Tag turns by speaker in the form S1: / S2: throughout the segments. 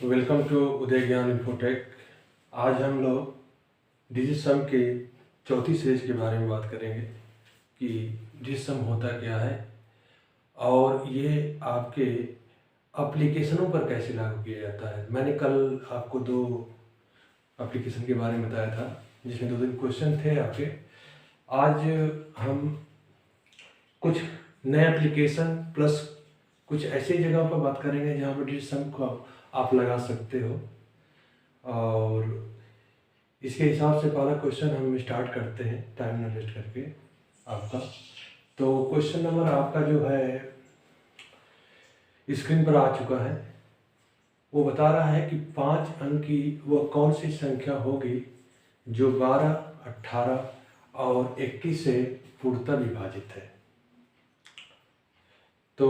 S1: Welcome to उदय ज्ञान infotech. आज हम लोग डिजिट सम के चौथी सीरीज के बारे में बात करेंगे कि डिजिट सम होता क्या है और ये आपके एप्लीकेशनों पर कैसे लागू किया जाता है। मैंने कल आपको 2 एप्लीकेशन के बारे में बताया था जिसमें 2 क्वेश्चन थे आपके। आज हम कुछ नए एप्लीकेशन प्लस कुछ ऐसी जगह पर बात करेंगे जहाँ पर डिजिट सम को आप लगा सकते हो। और इसके हिसाब से पहला क्वेश्चन हम स्टार्ट करते हैं टाइम न वेस्ट करके आपका। तो क्वेश्चन नंबर आपका जो है स्क्रीन पर आ चुका है। वो बता रहा है कि 5 अंक की वो कौन सी संख्या होगी जो 12, 18 और 21 से पूर्णतः विभाजित है। तो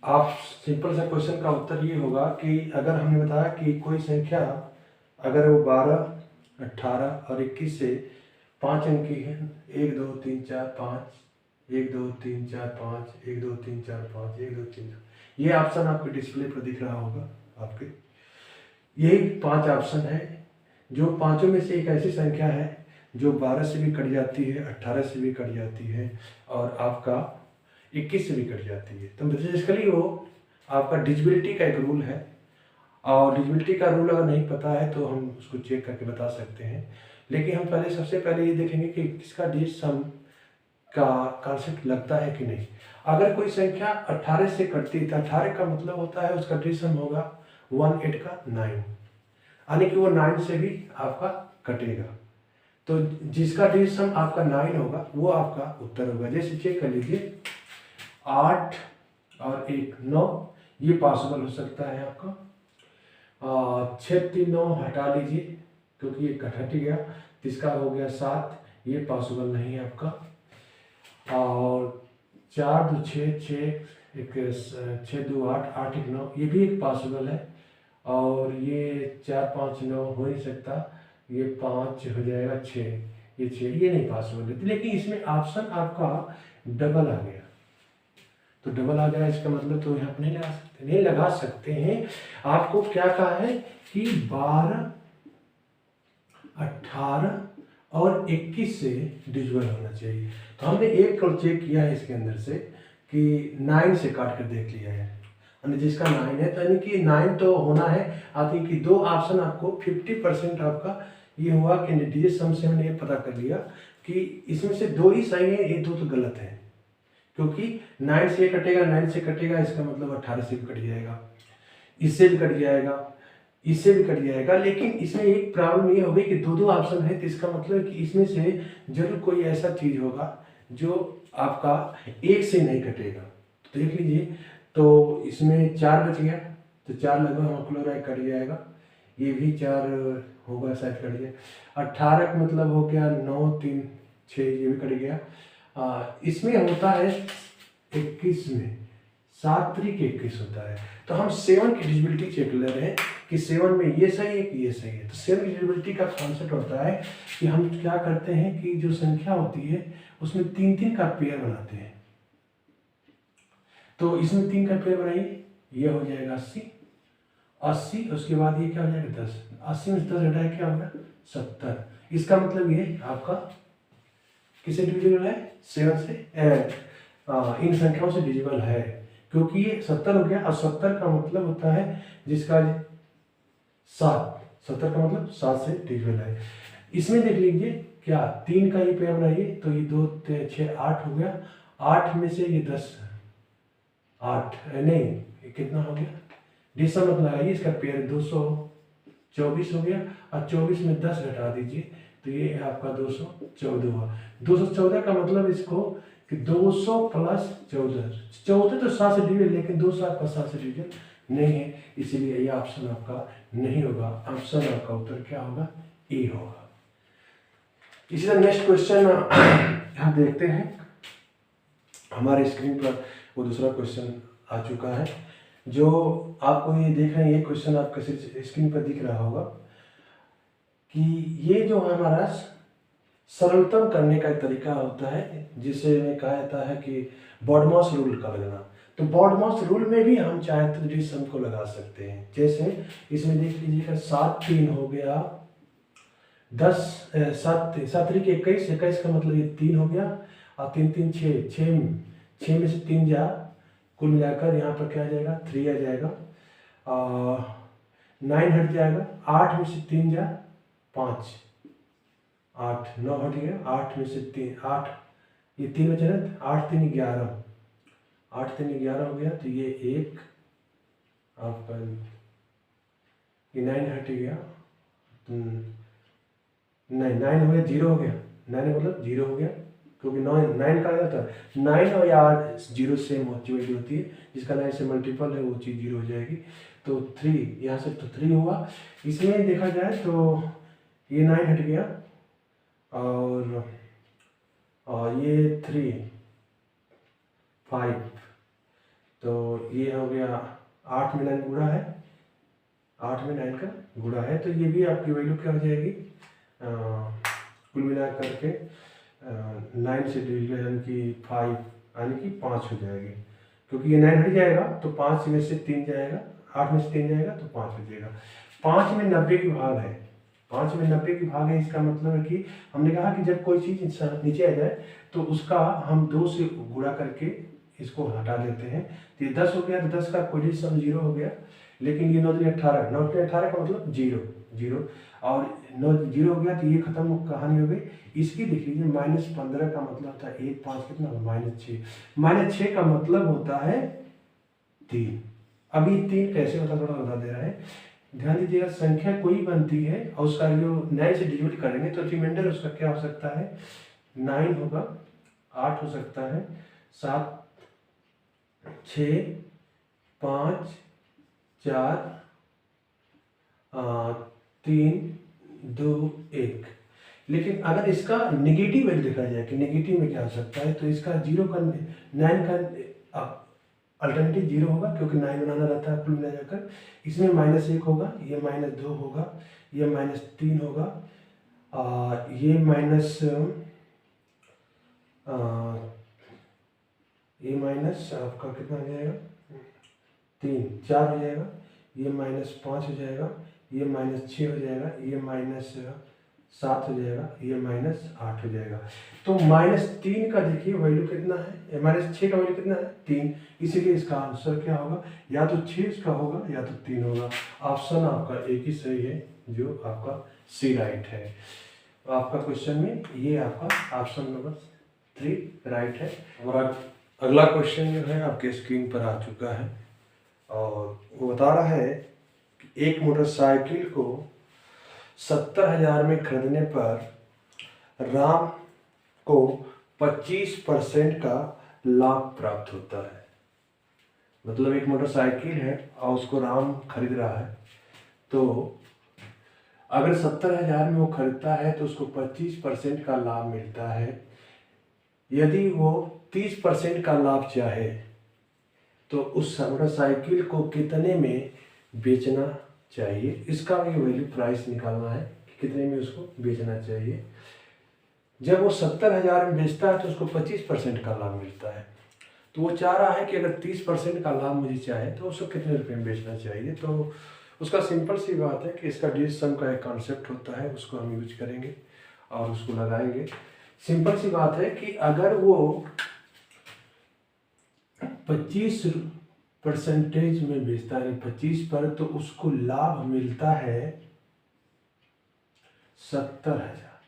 S1: आप सिंपल सा क्वेश्चन का उत्तर ये होगा कि अगर हमने बताया कि कोई संख्या अगर वो 12, 18 और 21 से 5 अंक की है, 1 2 3 4 5, 1 2 3 4 5, 1 2 3 4 5, 1 2 3, ये ऑप्शन आपके डिस्प्ले पर दिख रहा होगा आपके। यही 5 ऑप्शन है जो पांचों में से एक ऐसी संख्या है जो 12 से भी कट जाती है, 18 से भी कट जाती है और आपका 21 से भी कट जाती है। तो बेसिकली वो आपका डिजिबिलिटी का एक रूल है और डिजिबिलिटी का रूल अगर नहीं पता है तो हम उसको चेक करके बता सकते हैं। लेकिन हम सबसे पहले ये देखेंगे कि किसका डिजिट सम का कॉन्सेप्ट लगता है कि नहीं। अगर कोई संख्या 18 से कटती है तो 18 का मतलब होता है उसका डिजिट सम होगा 1 8 का 9, यानी कि वो 9 से भी आपका कटेगा। तो जिसका डिजिट सम आपका 9 होगा वो आपका उत्तर होगा। जैसे चेक कर लीजिए 8 और 1 9, ये पॉसिबल हो सकता है आपका। 6 3 9 हटा लीजिए क्योंकि ये हट गया, इसका हो गया 7, ये पॉसिबल नहीं है आपका। और 4 2 6 6 1 6 2 8 8 1 9, ये भी एक पॉसिबल है। और ये 4 5 9 हो नहीं सकता, ये 5 हो जाएगा 6, ये 6, ये नहीं पॉसिबल है। लेकिन इसमें ऑप्शन आपका डबल आ गया, तो डबल आ गया इसका मतलब तो यहाँ नहीं लगा सकते हैं। आपको क्या कहा है कि 12, 18 और 21 से डिविजिबल होना चाहिए। तो हमने एक को चेक किया है इसके अंदर से कि 9 से काट कर देख लिया है, यानी जिसका 9 है तो यानी कि 9 तो होना है। आती कि 2 ऑप्शन आपको 50% आपका ये हुआ कि डिजिट सम से हमने ये पता कर लिया कि इसमें से 2 ही सही है, ये 2 तो गलत है। क्योंकि 9 से कटेगा, 9 से कटेगा, इसका मतलब 18 से भी कट जाएगा, इससे भी कट जाएगा, इससे भी कट जाएगा। लेकिन इसमें एक प्रॉब्लम ये हो गई कि 2 ऑप्शन है, तो इसका मतलब कि इसमें से जरूर कोई ऐसा चीज होगा जो आपका 1 से नहीं कटेगा। तो देख लीजिए, तो इसमें 4 बच गया, तो 4 लगभग क्लोराइड कट जाएगा, ये भी 4 होगा शायद कट जाए। 18 का मतलब हो गया 9 3 6, ये भी कट गया। इसमें होता है 21 में 7 3 21 होता है। तो हम 7 की डिजिबिलिटी चेक ले रहे हैं कि 7 में ये सही है कि ये सही है। तो 7 की डिजिबिलिटी का कॉन्सेप्ट होता है कि हम क्या करते हैं कि जो संख्या होती है उसमें 3 3 का पेयर बनाते हैं। तो इसमें 3 का पेयर बनाइए, ये हो जाएगा 80, उसके बाद ये क्या हो जाएगा 10, 80 में 10 घटाए क्या होगा 70। इसका मतलब ये आपका किससे डिविजिबल है, 7 से इन संख्याओं से डिविजिबल है, क्योंकि ये 70 हो गया। और 70 का मतलब होता है जिसका 7, 70 का मतलब 7 से डिविजिबल है। इसमें देख लीजिए क्या 3 का ये पेयर बनाइए, तो ये 2 6 8 हो गया, 8 में से ये 10 8 नहीं, ये कितना हो गया, डिजिट सम लगाइए, इसका पेयर 224 हो गया, और 24 में 10 घटा दीजिए तो ये आपका 214 हुआ। 214 का मतलब इसको कि 200 प्लस 14 तो 7 से डिविजन, लेकिन 200 आपका 7 से डिविजन नहीं है, इसीलिए ये ऑप्शन आपका नहीं होगा। ऑप्शन आपका उत्तर क्या होगा, ए होगा। इसी तरह नेक्स्ट क्वेश्चन हम देखते हैं। हमारे स्क्रीन पर वो दूसरा क्वेश्चन आ चुका है जो आपको ये देख रहे हैं। ये क्वेश्चन आपका स्क्रीन पर दिख रहा होगा कि ये जो हमारा सरलतम करने का एक तरीका होता है जिसे कहा जाता है कि बॉडमॉस रूल का लगना। तो BODMAS रूल में भी हम चाहे तो डिजिट सम को लगा सकते हैं। जैसे इसमें देख लीजिएगा 7 3 हो गया 10, 7 7 3 21, 21 का मतलब ये 3 हो गया और 3 3 6, 6 में से 3 जा, कुल मिलाकर यहाँ पर क्या आ जाएगा 3 आ जाएगा और 9 हट जाएगा, 8 में से 3 जा 5, 8 9 हट गया, 8 में से 3 8, ये 3 बचे ना, 8 3 11, 8 3 11 हो गया, तो ये 1 आपका, ये 9 हट गया, नहीं 9 हो गया, 0 हो गया, 9 मतलब 0 हो गया, क्योंकि 9 का जाता है 9 और यार 0 सेम वैल्यू होती है, जिसका 9 से मल्टीपल है वो चीज़ 0 हो जाएगी। तो 3 यहाँ से तो 3 हुआ। इसमें देखा जाए तो ये 9 हट गया और ये 3 5, तो ये हो गया 8 में 9 गुणा है, 8 में 9 का गुणा है, तो ये भी आपकी वैल्यू क्या हो जाएगी, कुल मिला करके 9 से डिविजन यानी कि 5 यानी कि 5 हो जाएगी, क्योंकि ये 9 हट जाएगा तो 5 में से 3 जाएगा, 8 में से 3 जाएगा तो 5 हो जाएगा। 5 में 90 की भाग है, 5 में 90 की भाग है, इसका मतलब है कि हमने कहा कि जब कोई चीज़ नीचे आ जाए तो उसका हम 2 से गुणा करके इसको हटा देते हैं। तो ये 10 हो गया, तो 10 का कोएफिशिएंट 0 हो गया, लेकिन ये 9 18, 9 18 का मतलब 0 और 9 0 हो गया, तो ये खत्म कहानी हो गई। इसकी देख लीजिए -15 का मतलब होता है 1 5 कितना -6, -6 का मतलब होता है 3। अभी 3 कैसे होता थोड़ा बता दे रहा है, ध्यान दीजिएगा। संख्या कोई बनती है और उसका जो 9 से डिवाइड करेंगे तो रिमाइंडर उसका क्या हो सकता है, 9 होगा, 8 हो सकता है, 7 6 5 4 3 2 1। लेकिन अगर इसका नेगेटिव वैल्यू देखा जाए कि नेगेटिव में क्या हो सकता है, तो इसका 0 का 9 का अल्टरनेटिव 0 होगा, क्योंकि 9 बनाना रहता है कुल मिला जाकर। इसमें -1 होगा, ये -2 होगा, ये -3 होगा, ये माइनस आपका कितना हो जाएगा 3 4 हो जाएगा, ये -5 हो जाएगा, ये -6 हो जाएगा, ये -7 हो जाएगा, ये -8 हो जाएगा। तो -3 का देखिए वैल्यू कितना है, -6 का वैल्यू कितना है 3, इसीलिए इसका आंसर क्या होगा, या तो 6 इसका होगा या तो 3 होगा। ऑप्शन आपका एक ही सही है, जो आपका सी राइट है। आपका क्वेश्चन में ये आपका ऑप्शन नंबर 3 राइट है। हमारा अगला क्वेश्चन जो है आपके स्क्रीन पर आ चुका है और वो बता रहा है कि एक मोटरसाइकिल को 70,000 में खरीदने पर राम को 25% का लाभ प्राप्त होता है। मतलब एक मोटरसाइकिल है और उसको राम खरीद रहा है, तो अगर 70,000 में वो खरीदता है तो उसको 25% का लाभ मिलता है। यदि वो 30% का लाभ चाहे तो उस मोटरसाइकिल को कितने में बेचना चाहिए, इसका ये वैल्यू प्राइस निकालना है कि कितने में उसको बेचना चाहिए। जब वो 70,000 में बेचता है तो उसको 25% का लाभ मिलता है, तो वो चाह रहा है कि अगर 30% का लाभ मुझे चाहे तो उसको कितने रुपए में बेचना चाहिए। तो उसका सिंपल सी बात है कि इसका डिजिट सम का एक कॉन्सेप्ट होता है, उसको हम यूज करेंगे और उसको लगाएंगे। सिंपल सी बात है कि अगर वो 25% में बेचता है, 25 पर, तो उसको लाभ मिलता है 70,000।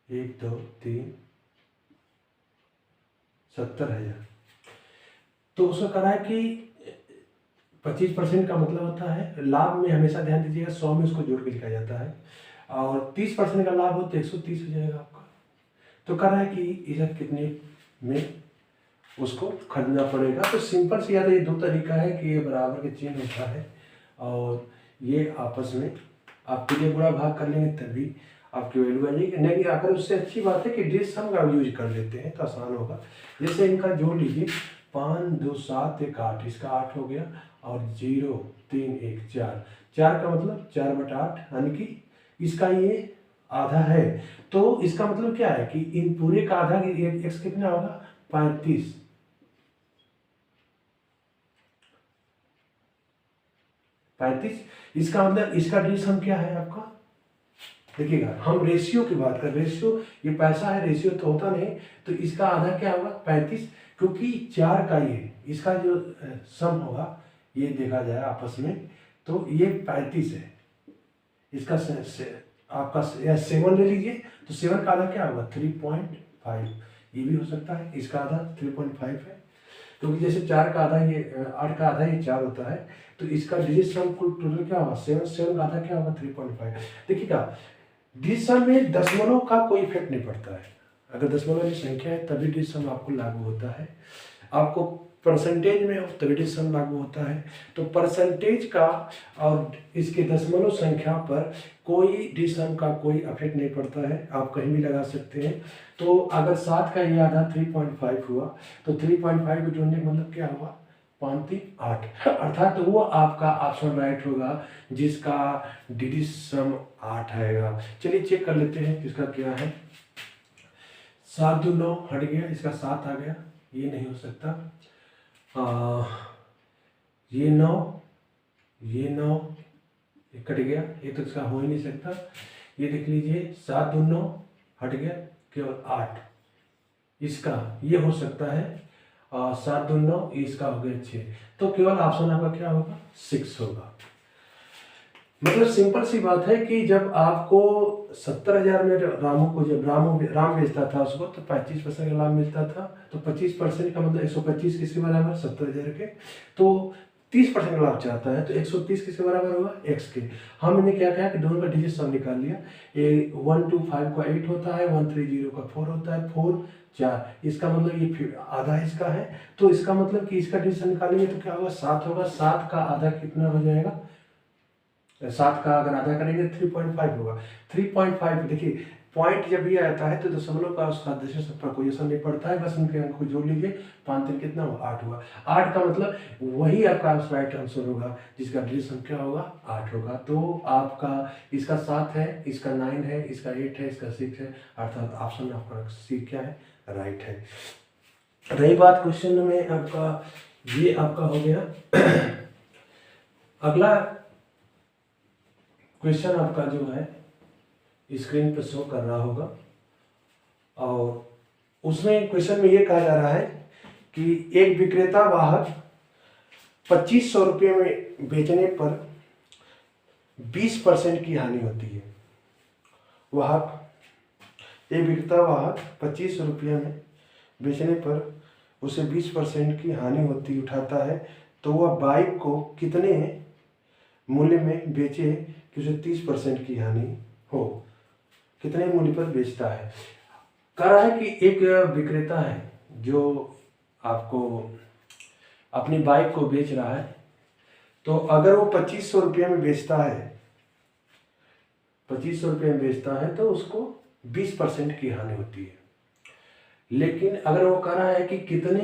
S1: 1 2 3 70,000। तो उसका कहा है कि 25% का मतलब होता है लाभ में, हमेशा ध्यान दीजिएगा 100 में उसको जोड़ के लिखा जाता है, और 30% का लाभ हो तो 130 हो जाएगा आपका। तो कह रहा है कि इसे कितने में उसको खरीदना पड़ेगा। तो सिंपल से याद है, ये दो तरीका है कि ये बराबर के चिन्ह होता है और ये आपस में आपके लिए बुरा भाग कर लेंगे तभी आपकी वैल्यू आ जाएगी। नहीं अगर उससे अच्छी बात है कि डिजिट सम का यूज कर लेते हैं तो आसान होगा। जैसे इनका जोड़ लीजिए, 5 2 7 1 8, इसका 8 हो गया, और 0 3 1 4, 4 का मतलब 4/8, यानी कि इसका ये आधा है। तो इसका मतलब क्या है कि इन पूरे का आधा, x कितना होगा 35, 35। इसका मतलब इसका डिजिट क्या है आपका, देखिएगा हम रेशियो की बात कर, रेशियो ये पैसा है, रेशियो तो होता नहीं, तो इसका आधा क्या होगा 35, क्योंकि 4 का ये इसका जो सम होगा ये देखा जाए आपस में तो ये 35 है, इसका आपका 7 ले लीजिए तो 7 का आधा क्या होगा 3.5, ये भी हो सकता है, इसका आधा 3.5 है, क्योंकि जैसे 4 का आधा ये 8 का आधा ये 4 होता है, तो इसका डिजिट सम कुल टोटल क्या होगा 7 का आधा क्या होगा 3.5। देखिएगा डिजिट सम में दशमलव का कोई इफेक्ट नहीं पड़ता है, अगर दशमलव की संख्या है तभी डिजिट सम आपको लागू होता है, आपको परसेंटेज में हो तभी डिजिट सम लागू होता है। तो परसेंटेज का और इसके दशमलव संख्या पर कोई डिजिट सम का कोई इफेक्ट नहीं पड़ता है, आप कहीं भी लगा सकते हैं। तो अगर 7 का ये आधा 3.5 हुआ तो 3.5 को जोड़ने का मतलब क्या हुआ 5 3 8, अर्थात तो वो आपका ऑप्शन राइट होगा जिसका डिजिट सम 8 आएगा। चलिए चेक कर लेते हैं इसका क्या है। 7 2 9 हट गया, इसका 7 आ गया, ये नहीं हो सकता। ये 9 ये 9 ये कट गया, ये तो इसका हो ही नहीं सकता। ये देख लीजिए 7 2 9 हट गया, केवल 8 इसका ये हो सकता है, 7 2 9 इसका हो गया 6, तो केवल ऑप्शन आपका क्या होगा 6 होगा। मतलब सिंपल सी बात है कि जब आपको 70,000 में रामू को जब राम बेचता था उसको तो 25% का लाभ मिलता था, तो 25% का मतलब 125 किसके बराबर 70,000 के, तो 30% का लाभ चाहता है तो 130 किसके बराबर होगा x के। हमने क्या कहा कि दोनों का डिजिट सम निकाल लिया, ये 1 2 5 का 8 होता है, 1 3 0 का 4 होता है, 4 4, इसका मतलब ये आधा इसका है, तो इसका मतलब कि इसका डिजिट सम निकालेंगे तो क्या होगा 7 होगा, 7 का आधा कितना हो जाएगा, 7 का अगर आधा करेंगे 3.5 होगा। 3.5 देखिए पॉइंट जब ये आता है तो दशमलव का उसका दशमलव पर कोई असर नहीं पड़ता है, बस उनके अंक को जोड़ लीजिए, 5 3 कितना हुआ 8 हुआ। 8 का मतलब वही आपका राइट आंसर होगा जिसका डिजिट सम क्या होगा 8 होगा। तो आपका इसका 7 है, इसका 9 है, इसका 8 है, इसका 6 है, अर्थात ऑप्शन आपका सी क्या है राइट है। रही बात क्वेश्चन में आपका ये आपका हो गया। अगला क्वेश्चन आपका जो है स्क्रीन पर शो कर रहा होगा, और उसमें क्वेश्चन में ये कहा जा रहा है कि एक विक्रेता वाहक 2500 रुपये में बेचने पर 20% की हानि होती है। एक विक्रेता वाहक 2500 रुपये में बेचने पर उसे 20% की हानि होती उठाता है, तो वह बाइक को कितने मूल्य में बेचे कि उसे 30% की हानि हो, कितने मूल्य पर बेचता है। कह रहा है कि एक विक्रेता है जो आपको अपनी बाइक को बेच रहा है, तो अगर वो 2500 रुपये में बेचता है, 2500 रुपये में बेचता है तो उसको 20% की हानि होती है। लेकिन अगर वो कह रहा है कि कितने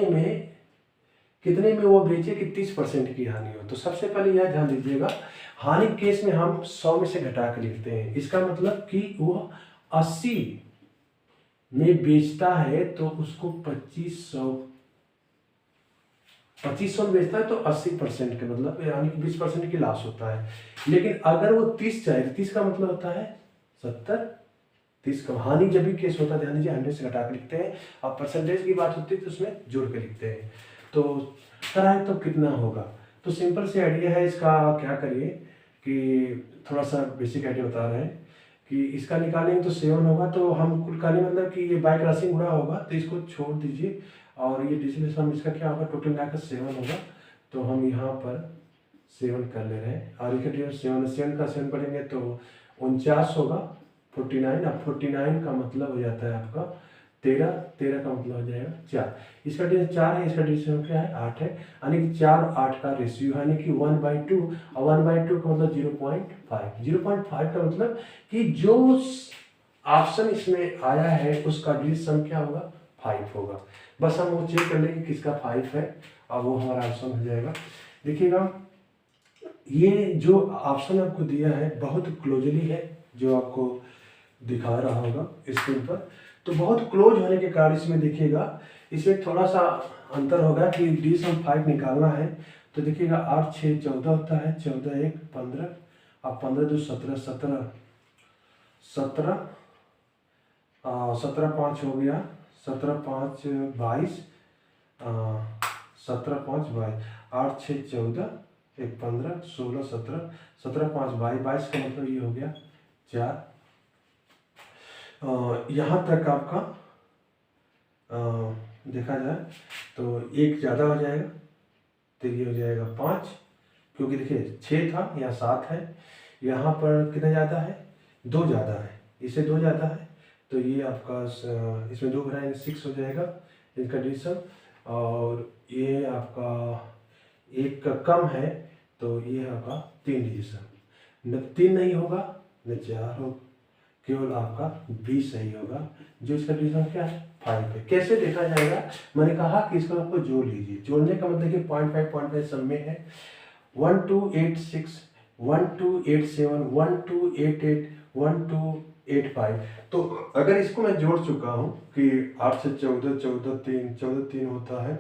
S1: में वो बेचे कि 30% की हानि हो, तो सबसे पहले यह ध्यान दीजिएगा हानि केस में हम 100 में से घटा कर लिखते हैं। इसका मतलब कि वो 80 में बेचता है तो उसको 2500 में बेचता है तो 80% के मतलब यानी कि 20% की लॉस होता है। लेकिन अगर वो 30 चाहे, 30 का मतलब होता है 70, 30 का हानि जब भी केस होता है ध्यान दीजिए 100 से घटा कर लिखते हैं, और परसेंटेज की बात होती है तो उसमें जोड़ के लिखते हैं। तो कराए तो कितना होगा, तो सिंपल से आइडिया है इसका, क्या करिए कि थोड़ा सा बेसिक आइडिया बता रहे हैं कि इसका निकालेंगे तो 7 होगा, तो हम कुल निकालें मतलब कि ये बाइक राशि गुणा होगा तो इसको छोड़ दीजिए, और ये डिजिटल सम इसका क्या होगा टोटल मिलाकर 7 होगा, तो हम यहाँ पर 7 कर ले रहे हैं, और इसका 7 का 7 पढ़ेंगे तो 49 होगा, 49, अब 49 का मतलब हो जाता है आपका 13, 13 का मतलब हो जाएगा 4, इसका डिजिट 4 है, इसका डिजिट क्या है 8 है, यानी कि 4 और 8 का रेशियो यानी कि 1/2, और 1/2 का मतलब 0.5, 0.5 का मतलब कि जो ऑप्शन इसमें आया है उसका डिजिट सम क्या होगा 5 होगा। बस हम वो चेक कर लेंगे किसका 5 है और वो हमारा ऑप्शन हो जाएगा। देखिएगा ये जो ऑप्शन आपको दिया है बहुत क्लोजली है, जो आपको दिखा रहा होगा स्क्रीन पर, तो बहुत क्लोज होने के कारण इसमें देखिएगा इसमें थोड़ा सा अंतर होगा कि डिजिट सम 5 निकालना है, तो 5 निकालने के लिए तो देखिएगा 8 6 14 होता है, 14 1 15 और 15 2 17 17 17 17 5 हो गया, 17 5 22, 17 5 22, 8 6 14 1 15 16 17 17 5 22, 22 का मतलब ये हो गया 4। यहाँ तक आपका देखा जाए तो एक ज़्यादा हो जाएगा, तो ये हो जाएगा 5, क्योंकि देखिए 6 था यहाँ 7 है, यहाँ पर कितना ज़्यादा है, 2 ज़्यादा है, इसे 2 ज़्यादा है, तो ये आपका इसमें 2 बनाएंगे 6 हो जाएगा इनका डिवीजन। और ये आपका एक का कम है, तो ये आपका 3 डिवीजन, न 3 नहीं होगा न 4 होगा, केवल आपका 20 सही होगा, जो इसका डिवीजन क्या है 5 है। कैसे देखा जाएगा, मैंने कहा कि इसको आपको जोड़ लीजिए। जोड़ने का मतलब कि 0.5 सब में है 1286 1287 1288 1285। तो अगर इसको मैं जोड़ चुका हूँ कि 8 से 14 14 3 14 3 होता है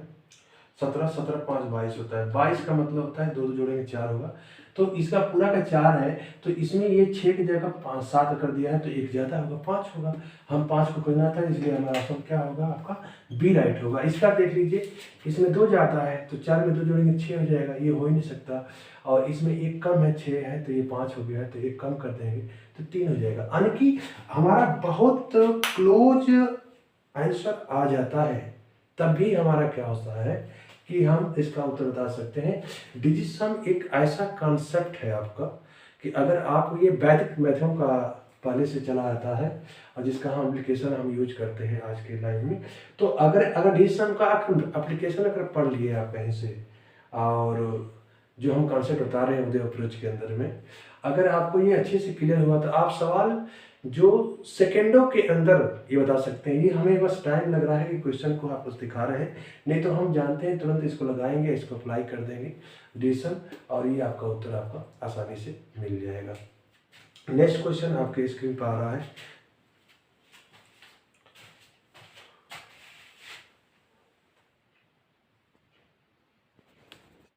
S1: 17 17 5 22 होता है, 22 का मतलब होता है 2 जोड़ेंगे 4 होगा, तो इसका पूरा का 4 है, तो इसमें ये 6 की जगह 5 7 कर दिया है, तो एक ज़्यादा होगा 5 होगा। हम 5 को खोजना था, इसलिए हमारा ऑप्शन क्या होगा आपका बी राइट होगा। इसका देख लीजिए, इसमें 2 ज़्यादा है तो 4 में 2 जोड़ेंगे 6 हो जाएगा, ये हो ही नहीं सकता, और इसमें एक कम है 6 है, तो ये 5 हो गया है, तो एक कम कर देंगे तो 3 हो जाएगा। यानी कि हमारा बहुत क्लोज आंसर आ जाता है, तब भी हमारा क्या होता है कि हम इसका उत्तर बता सकते हैं। डिजिसम एक ऐसा कॉन्सेप्ट है आपका कि अगर आप ये वैदिक मैथों का पहले से चला आता है और जिसका हम एप्लीकेशन हम यूज करते हैं आज के लाइफ में, तो अगर डिजिसम का एप्लीकेशन अगर पढ़ लिए आप कहीं से, और जो हम कॉन्सेप्ट बता रहे हैं उदय अप्रोच के अंदर में, अगर आपको ये अच्छे से क्लियर हुआ तो आप सवाल जो सेकेंडों के अंदर ये बता सकते हैं। ये हमें बस टाइम लग रहा है कि क्वेश्चन को आप दिखा रहे हैं, नहीं तो हम जानते हैं तुरंत इसको लगाएंगे, इसको अप्लाई कर देंगे डिवीजन, और ये आपका उत्तर आपका आसानी से मिल जाएगा। नेक्स्ट क्वेश्चन आपके स्क्रीन पर आ रहा है।